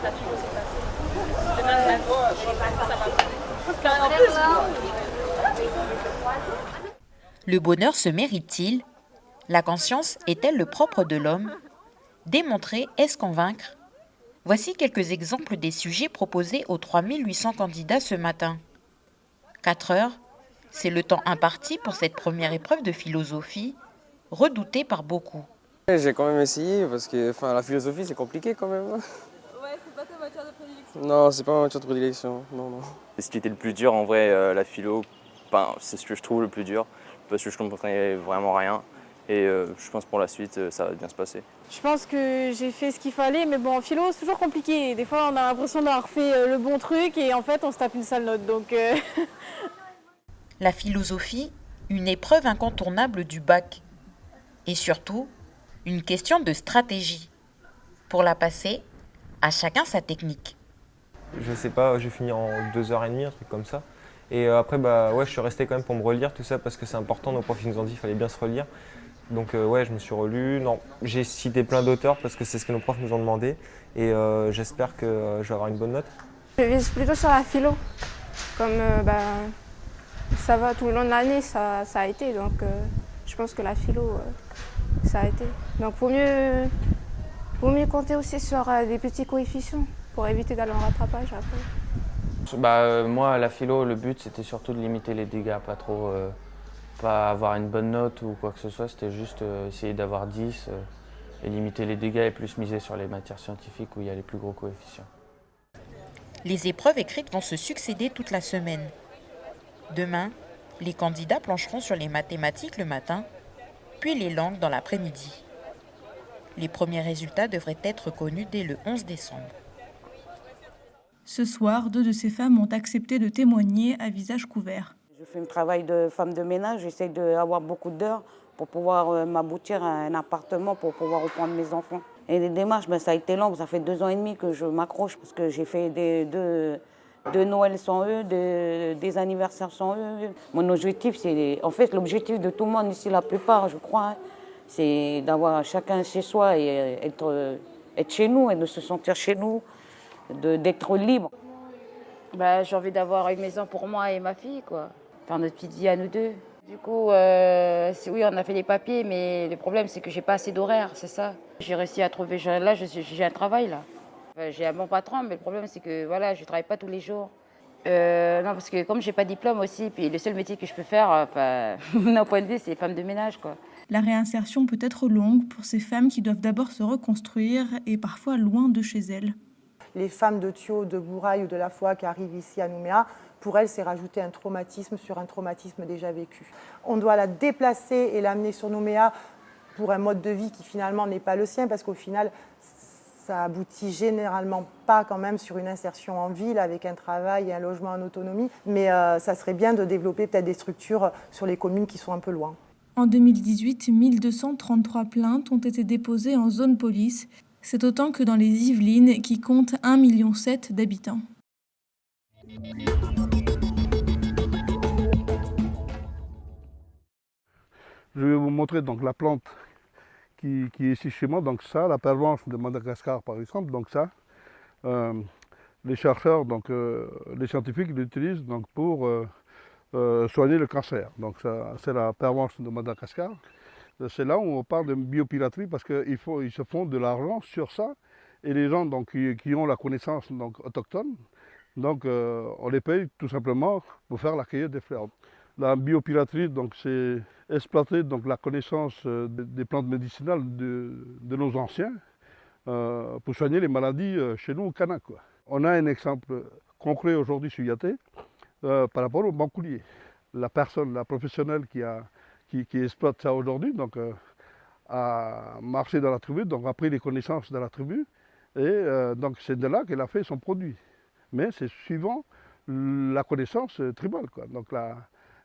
la philo s'est passée. De même, la vie, ça va. En plus, Le bonheur se mérite-t-il? La conscience est-elle le propre de l'homme? Démontrer est-ce convaincre? Voici quelques exemples des sujets proposés aux 3800 candidats ce matin. 4 heures, c'est le temps imparti pour cette première épreuve de philosophie, redoutée par beaucoup. J'ai quand même essayé parce que la philosophie c'est compliqué quand même. ouais, c'est pas ta matière de prédilection. Non, c'est pas ma matière de prédilection, non, non. Et ce qui était le plus dur en vrai, la philo, c'est ce que je trouve le plus dur parce que je ne comprenais vraiment rien et je pense pour la suite ça va bien se passer. Je pense que j'ai fait ce qu'il fallait, mais bon, en philo c'est toujours compliqué. Des fois on a l'impression d'avoir fait le bon truc et en fait on se tape une sale note. Donc La philosophie, une épreuve incontournable du bac. Et surtout, une question de stratégie. Pour la passer, à chacun sa technique. Je sais pas, j'ai fini en 2h30, un truc comme ça. Et après, je suis resté quand même pour me relire tout ça parce que c'est important, nos profs nous ont dit qu'il fallait bien se relire. Donc je me suis relu. Non, j'ai cité plein d'auteurs parce que c'est ce que nos profs nous ont demandé. Et j'espère que je vais avoir une bonne note. je vise plutôt sur la philo. Comme ça va tout le long de l'année, ça a été. Donc je pense que la philo, ça a été. Donc vaut mieux compter aussi sur des petits coefficients pour éviter d'aller en rattrapage après. Moi, la philo, le but, c'était surtout de limiter les dégâts, pas avoir une bonne note ou quoi que ce soit. C'était juste essayer d'avoir 10 et limiter les dégâts et plus miser sur les matières scientifiques où il y a les plus gros coefficients. Les épreuves écrites vont se succéder toute la semaine. Demain, les candidats plancheront sur les mathématiques le matin, puis les langues dans l'après-midi. Les premiers résultats devraient être connus dès le 11 décembre. Ce soir, 2 de ces femmes ont accepté de témoigner à visage couvert. Je fais un travail de femme de ménage, j'essaie d'avoir beaucoup d'heures pour pouvoir m'aboutir à un appartement, pour pouvoir reprendre mes enfants. Et les démarches, ça a été long, ça fait 2 ans et demi que je m'accroche parce que j'ai fait deux Noël sans eux, des anniversaires sans eux. Mon objectif, en fait l'objectif de tout le monde ici, la plupart, je crois, c'est d'avoir chacun chez soi et être chez nous et de se sentir chez nous, d'être libre. J'ai envie d'avoir une maison pour moi et ma fille, quoi. Faire notre petite vie à nous deux. Du coup, oui, on a fait les papiers, mais le problème, c'est que j'ai pas assez d'horaire, c'est ça. J'ai réussi à trouver, là, j'ai un travail, là. J'ai un bon patron, mais le problème, c'est que, voilà, je travaille pas tous les jours. Non, parce que comme j'ai pas de diplôme aussi, puis le seul métier que je peux faire, d'un point de vue, c'est femme de ménage, quoi. La réinsertion peut être longue pour ces femmes qui doivent d'abord se reconstruire et parfois loin de chez elles. Les femmes de Thio, de Bourail ou de La Foix qui arrivent ici à Nouméa, pour elles, c'est rajouter un traumatisme sur un traumatisme déjà vécu. On doit la déplacer et l'amener sur Nouméa pour un mode de vie qui finalement n'est pas le sien, parce qu'au final, ça aboutit généralement pas quand même sur une insertion en ville avec un travail et un logement en autonomie. Mais ça serait bien de développer peut-être des structures sur les communes qui sont un peu loin. En 2018, 1233 plaintes ont été déposées en zone police. C'est autant que dans les Yvelines, qui comptent 1,7 million d'habitants. Je vais vous montrer donc la plante qui est ici chez moi. Donc ça, la pervenche de Madagascar par exemple. Donc ça, les chercheurs, les scientifiques l'utilisent pour soigner le cancer. Donc ça, c'est la pervenche de Madagascar. C'est là où on parle de biopiraterie parce qu'ils se font de l'argent sur ça. Et les gens qui ont la connaissance autochtone, on les paye tout simplement pour faire la cueillette des fleurs. La biopiraterie, c'est exploiter la connaissance des plantes médicinales de nos anciens pour soigner les maladies chez nous au Kanak, quoi. On a un exemple concret aujourd'hui sur Yaté par rapport au bancoulier. La professionnelle qui exploite ça aujourd'hui, a marché dans la tribu, a pris les connaissances de la tribu, et c'est de là qu'elle a fait son produit. Mais c'est suivant la connaissance tribale, quoi.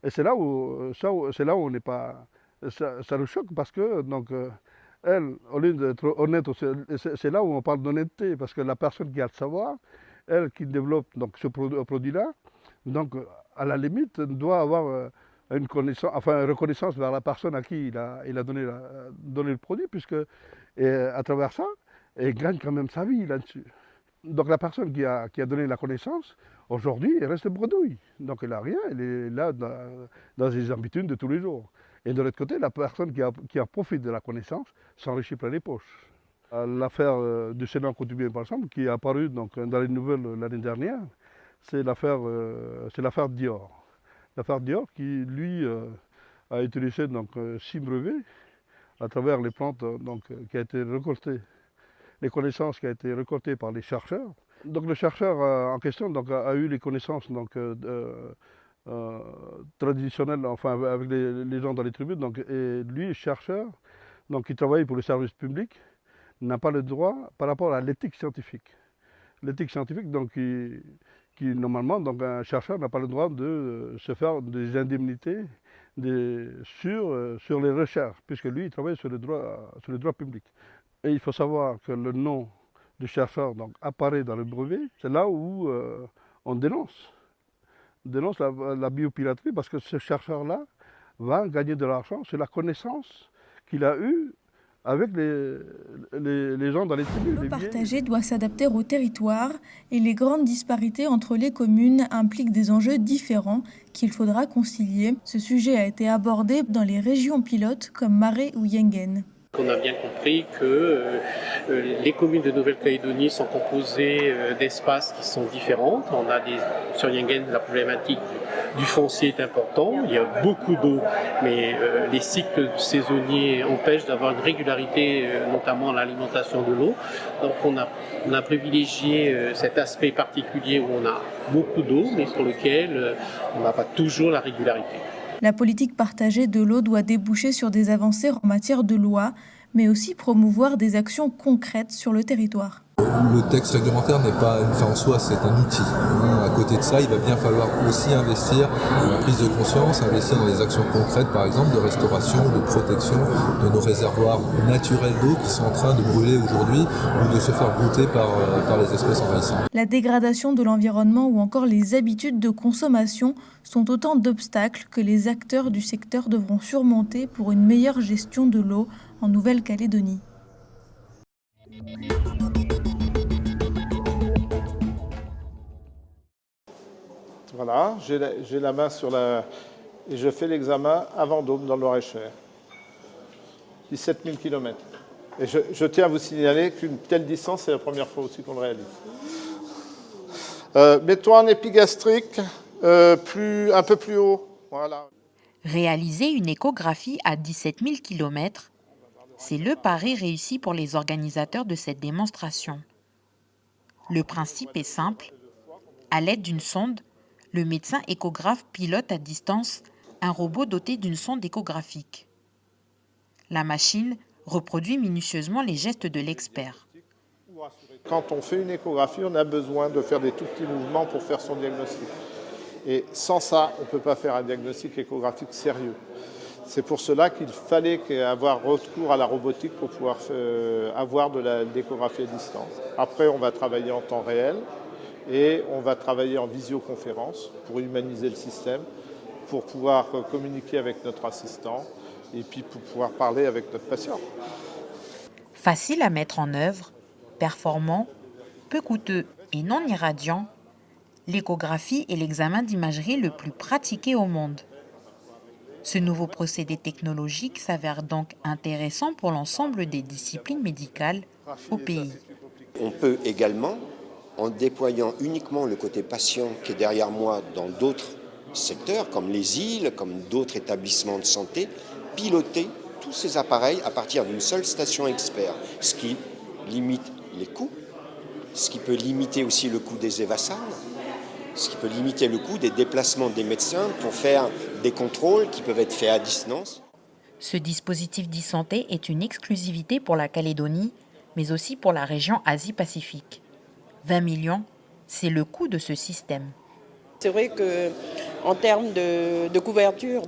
Et c'est là où on n'est pas. Ça nous choque parce que, elle, au lieu d'être honnête, c'est là où on parle d'honnêteté, parce que la personne qui a le savoir, elle qui développe ce produit-là, à la limite, doit avoir une reconnaissance vers la personne à qui il a donné le produit, puisque à travers ça, elle gagne quand même sa vie là-dessus. Donc la personne qui a donné la connaissance, aujourd'hui, elle reste bredouille. Donc elle n'a rien, elle est là dans ses habitudes de tous les jours. Et de l'autre côté, la personne qui a profité de la connaissance s'enrichit plein les poches. L'affaire du Sénat coutumier, par exemple, qui est apparue donc, dans les nouvelles l'année dernière, c'est l'affaire Dior. L'affaire Dior qui, lui, a utilisé donc, 6 brevets à travers les plantes qui ont été récoltées, les connaissances qui ont été récoltées par les chercheurs. Donc le chercheur en question donc, a eu les connaissances traditionnelles, enfin avec les gens dans les tribus. Donc, et lui, chercheur, donc, qui travaille pour le service public, n'a pas le droit par rapport à l'éthique scientifique. L'éthique scientifique, donc, qui normalement, donc, un chercheur n'a pas le droit de se faire des indemnités sur les recherches, puisque lui, il travaille sur le droit public. Et il faut savoir que le nom du chercheur donc, apparaît dans le brevet, c'est là où on dénonce la biopiraterie, parce que ce chercheur-là va gagner de l'argent sur la connaissance qu'il a eue avec les gens dans les tribus. Le partagé doit s'adapter au territoire et les grandes disparités entre les communes impliquent des enjeux différents qu'il faudra concilier. Ce sujet a été abordé dans les régions pilotes comme Marais ou Yengen. On a bien compris que les communes de Nouvelle-Calédonie sont composées d'espaces qui sont différents. On a sur Yengen, la problématique du foncier est importante. Il y a beaucoup d'eau, mais les cycles saisonniers empêchent d'avoir une régularité, notamment à l'alimentation de l'eau. Donc on a privilégié cet aspect particulier où on a beaucoup d'eau, mais pour lequel on n'a pas toujours la régularité. La politique partagée de l'eau doit déboucher sur des avancées en matière de loi, mais aussi promouvoir des actions concrètes sur le territoire. Le texte réglementaire n'est pas une fin en soi, c'est un outil. À côté de ça, il va bien falloir aussi investir dans la prise de conscience, investir dans des actions concrètes, par exemple de restauration, de protection de nos réservoirs naturels d'eau qui sont en train de brûler aujourd'hui ou de se faire brouter par les espèces envahissantes. La dégradation de l'environnement ou encore les habitudes de consommation sont autant d'obstacles que les acteurs du secteur devront surmonter pour une meilleure gestion de l'eau en Nouvelle-Calédonie. Voilà, j'ai la main sur la... Et je fais l'examen à Vendôme, dans le Loir-et-Cher. 17 000 km. Et je tiens à vous signaler qu'une telle distance, c'est la première fois aussi qu'on le réalise. Mets-toi en épigastrique, un peu plus haut. Voilà. Réaliser une échographie à 17 000 km, c'est le pari réussi pour les organisateurs de cette démonstration. Le principe est simple. À l'aide d'une sonde, le médecin échographe pilote à distance un robot doté d'une sonde échographique. La machine reproduit minutieusement les gestes de l'expert. Quand on fait une échographie, on a besoin de faire des tout petits mouvements pour faire son diagnostic. Et sans ça, on ne peut pas faire un diagnostic échographique sérieux. C'est pour cela qu'il fallait avoir recours à la robotique pour pouvoir avoir de l'échographie à distance. Après, on va travailler en temps réel et on va travailler en visioconférence pour humaniser le système, pour pouvoir communiquer avec notre assistant et puis pour pouvoir parler avec notre patient. Facile à mettre en œuvre, performant, peu coûteux et non irradiant, l'échographie est l'examen d'imagerie le plus pratiqué au monde. Ce nouveau procédé technologique s'avère donc intéressant pour l'ensemble des disciplines médicales au pays. On peut également, en déployant uniquement le côté patient qui est derrière moi dans d'autres secteurs, comme les îles, comme d'autres établissements de santé, piloter tous ces appareils à partir d'une seule station expert, ce qui limite les coûts, ce qui peut limiter aussi le coût des évasanes, ce qui peut limiter le coût des déplacements des médecins pour faire des contrôles qui peuvent être faits à distance. Ce dispositif d'e-santé est une exclusivité pour la Calédonie, mais aussi pour la région Asie-Pacifique. 20 millions, c'est le coût de ce système. C'est vrai qu'en termes de couverture,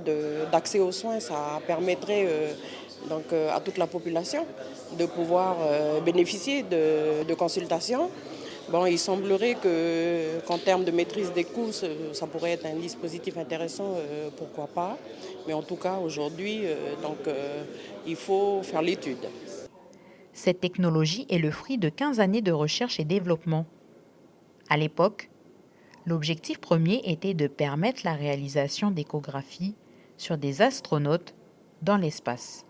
d'accès aux soins, ça permettrait à toute la population de pouvoir bénéficier de consultations. Bon, il semblerait qu'en termes de maîtrise des coûts, ça pourrait être un dispositif intéressant, pourquoi pas. Mais en tout cas, aujourd'hui, il faut faire l'étude. Cette technologie est le fruit de 15 années de recherche et développement. À l'époque, l'objectif premier était de permettre la réalisation d'échographies sur des astronautes dans l'espace.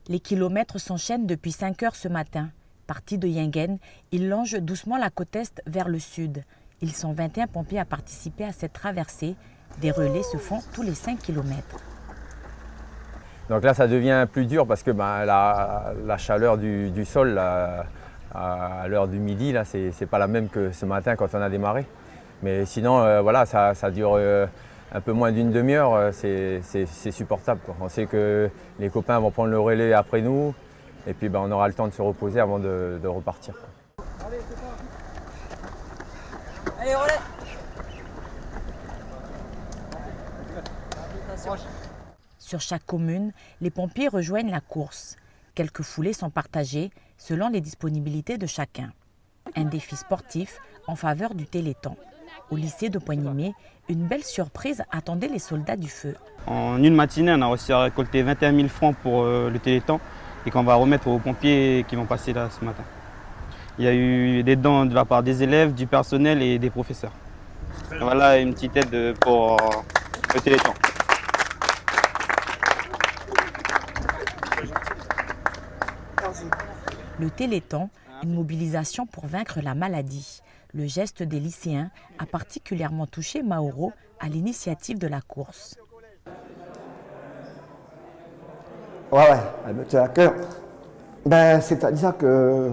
Les kilomètres s'enchaînent depuis 5 heures ce matin. Partis de Yingen, ils longent doucement la côte est vers le sud. Ils sont 21 pompiers à participer à cette traversée. Des relais se font tous les 5 kilomètres. Donc là, ça devient plus dur parce que la chaleur du sol là, à l'heure du midi, là, c'est pas la même que ce matin quand on a démarré. Mais sinon, voilà, ça dure un peu moins d'une demi-heure, c'est supportable, quoi. On sait que les copains vont prendre le relais après nous et puis on aura le temps de se reposer avant de repartir, quoi. Allez, relais. Sur chaque commune, les pompiers rejoignent la course. Quelques foulées sont partagées selon les disponibilités de chacun. Un défi sportif en faveur du Téléthon. Au lycée de Poigny-Mé, une belle surprise attendait les soldats du feu. En une matinée, on a réussi à récolter 21 000 francs pour le Téléthon et qu'on va remettre aux pompiers qui vont passer là ce matin. Il y a eu des dons de la part des élèves, du personnel et des professeurs. Voilà une petite aide pour le Téléthon. Le Téléthon, une mobilisation pour vaincre la maladie. Le geste des lycéens a particulièrement touché Mauro à l'initiative de la course. Ouais, elle me tient à cœur. C'est-à-dire que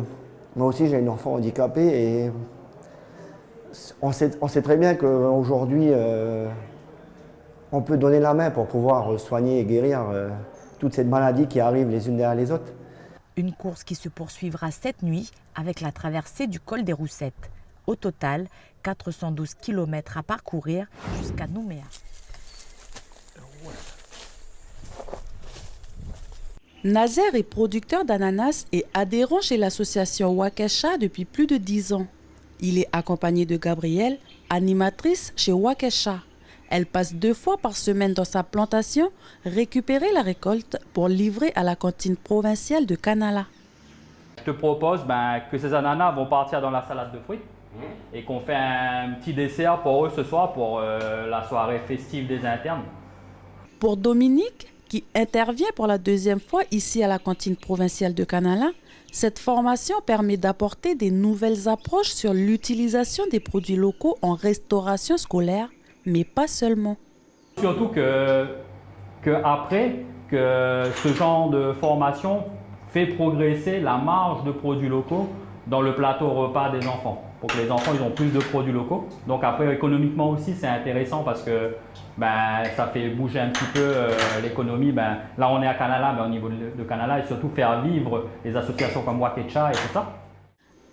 moi aussi j'ai une enfant handicapée et on sait très bien qu'aujourd'hui on peut donner la main pour pouvoir soigner et guérir toutes ces maladies qui arrivent les unes derrière les autres. Une course qui se poursuivra cette nuit avec la traversée du col des Roussettes. Au total, 412 km à parcourir jusqu'à Nouméa. Nazer est producteur d'ananas et adhérent chez l'association Waukesha depuis plus de 10 ans. Il est accompagné de Gabrielle, animatrice chez Waukesha. Elle passe 2 fois par semaine dans sa plantation, récupérer la récolte pour livrer à la cantine provinciale de Kanala. Je te propose que ces ananas vont partir dans la salade de fruits et qu'on fait un petit dessert pour eux ce soir pour la soirée festive des internes. Pour Dominique, qui intervient pour la 2e fois ici à la cantine provinciale de Kanala, cette formation permet d'apporter des nouvelles approches sur l'utilisation des produits locaux en restauration scolaire, mais pas seulement. Surtout que ce genre de formation fait progresser la marge de produits locaux dans le plateau repas des enfants. Pour que les enfants ils ont plus de produits locaux. Donc après, économiquement aussi, c'est intéressant parce que ça fait bouger un petit peu l'économie. Là, on est à Kanala, au niveau de Kanala, et surtout faire vivre les associations comme Waukesha et tout ça.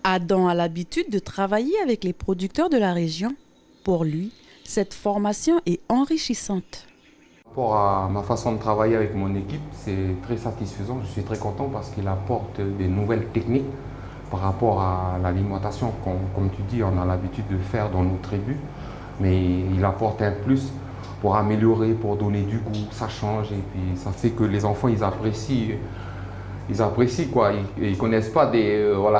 Adam a l'habitude de travailler avec les producteurs de la région. Pour lui, cette formation est enrichissante. Par rapport à ma façon de travailler avec mon équipe, c'est très satisfaisant. Je suis très content parce qu'il apporte des nouvelles techniques par rapport à l'alimentation. Comme tu dis, on a l'habitude de faire dans nos tribus, mais il apporte un plus pour améliorer, pour donner du goût. Ça change et puis ça fait que les enfants, ils apprécient quoi. Ils connaissent pas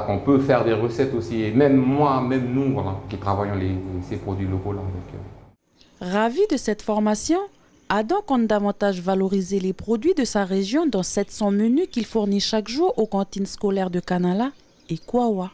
qu'on peut faire des recettes aussi. Et même moi, même nous, qui travaillons ces produits locaux là. Ravi de cette formation, Adam compte davantage valoriser les produits de sa région dans 700 menus qu'il fournit chaque jour aux cantines scolaires de Kanala et Kwawa.